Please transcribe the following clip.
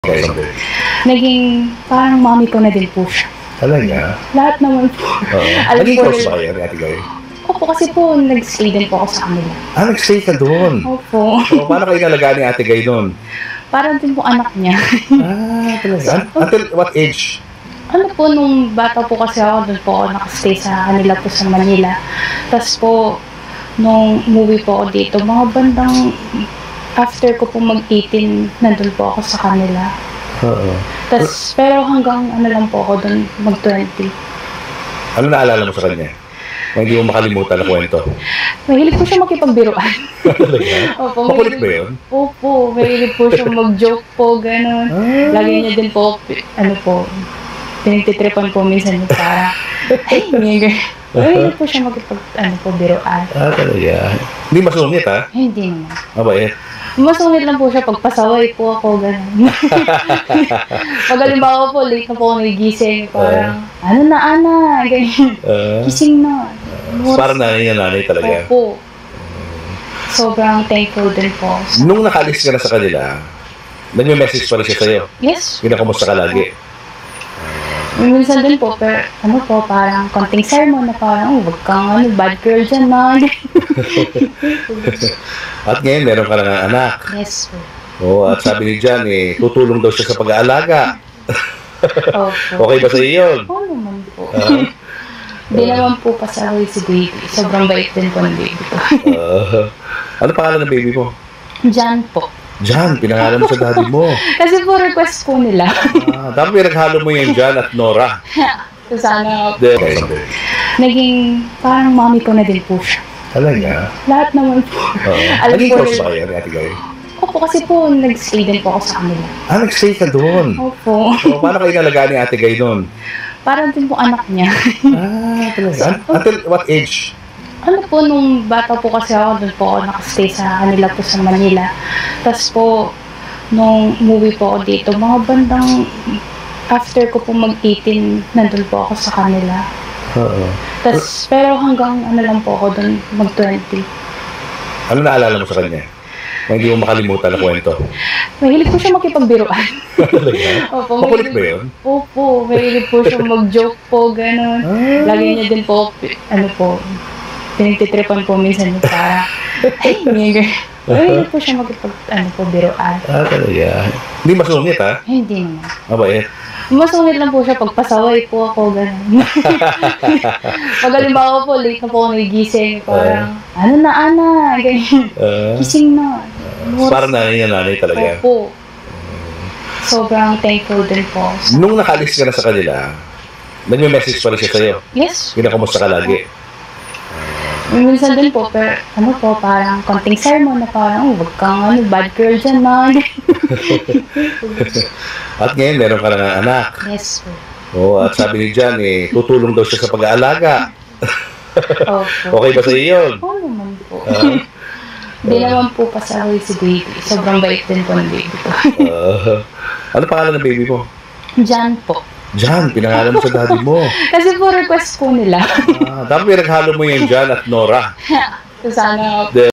Okay. Naging parang mommy ko na din po siya. Talaga? Lahat naman po. Alam Naging po close ba kayo, Ate Guy? Opo, kasi po nag-stay din po ako sa kanila. Nag-stay ka doon? Opo. So, paano kayo nalagaan ni Ate Guy doon? Parang din po anak niya. Talaga? Until what age? Ano po, nung bata po kasi ako, doon po ako nakastay sa kanila po sa Manila. Tapos po, nung umuwi po ako dito, mga bandang after ko po mag-18, nandun po ako sa kanila. Tapos, pero hanggang ano lang po ako doon, mag-20. Ano naalala mo sa kanya? Na hindi mo makalimutan na kwento? Mahilig po siya makipagbiruan. Talaga? Opo, Makulit ba yun? Opo, mahilig po siya mag-joke po, gano'n. Lagi niya din po, ano po, pinagtitripan po minsan yung para, ay, nigger. Mahilig po siya biruan. Talaga? Hindi masungit, ha? Hindi naman. Mabait? Masungit lang po siya pag pasaway po ako, gano'n. Pag halimbawa po, late na po ako nagigising, parang, ano na, Ana, ganyan. Gising na. Parang nanay talaga. Opo. Sobrang thankful din po. Nung nakalis ka na sa kanila, nag-message pa rin siya sa'yo? Yes. Kinakamusta ka lagi? Minsan din po, pero ano po, parang konting sermon na parang, wag kang bad girl dyan, ma. At ngayon, meron ka na ng anak. Yes po. At sabi ni Jan, tutulong daw siya sa pag-aalaga. Opo. Okay ba sa iyo yun? Oo naman po. Hindi naman po pasaway si baby. Sobrang bait din po ng baby ko. Ano pangalan ng baby mo? Jan po. Jan, pinangalan mo sa daddy mo. Kasi po request po nila. Dapat pinaghalo mo yung Jan at Nora. So sana Naging parang mommy ko na din po siya. Talaga? Lahat naman po. Naging close ba kayo, Ate Guy? Opo, kasi po nag-stay din po ako sa kanila. Nag-stay ka doon? Opo. So, paano kayo nalagaan ni Ate Guy doon? Parang din po anak niya. Talaga? Until what age? Ano po, nung bata po kasi ako, doon po ako nakastay sa kanila po sa Manila. Tapos po, nung umuwi po ako dito, mga bandang after ko po mag-18, nandun po ako sa kanila. Tapos, pero hanggang ano lang po ako doon, mag-20. Ano naalala mo sa kanya? Na hindi mo makalimutan na kwento? Mahilig po siya makipagbiruan. Talaga? Opo, makulit ba yun? Opo, mahilig po siya mag-joke po, gano'n. Lagi niya din po, pinagtitripan po minsan yung para, ay, nigger. Mahilig po siya biruan. Talaga? Hindi masungit, ha? Hindi naman. Mabait? Masungit lang po siya pag pasaway po ako, gano'n. Pag halimbawa po, late na po ako nagigising, parang, ano na, Ana, ganyan. Gising na. Parang nanay talaga. Opo. Sobrang thankful din po. Nung nakalis ka na sa kanila, nag-message pa rin siya sa'yo? Yes. Kinakamusta ka lagi? Minsan din po, pero ano po, parang konting sermon na parang, wag kang bad girl dyan, ma. At ngayon, meron ka na ng anak. Yes po. At sabi ni Jan, tutulong daw siya sa pag-aalaga. Opo. Okay ba sa iyo yun? Oo naman po. Hindi naman po pasaway si baby. Sobrang bait din po ng baby ko. Ano pangalan ng baby mo? Jan po. Jan, pinangalan mo sa daddy mo. Kasi po request po nila. Dapat pinaghalo mo yung Jan at Nora. So sana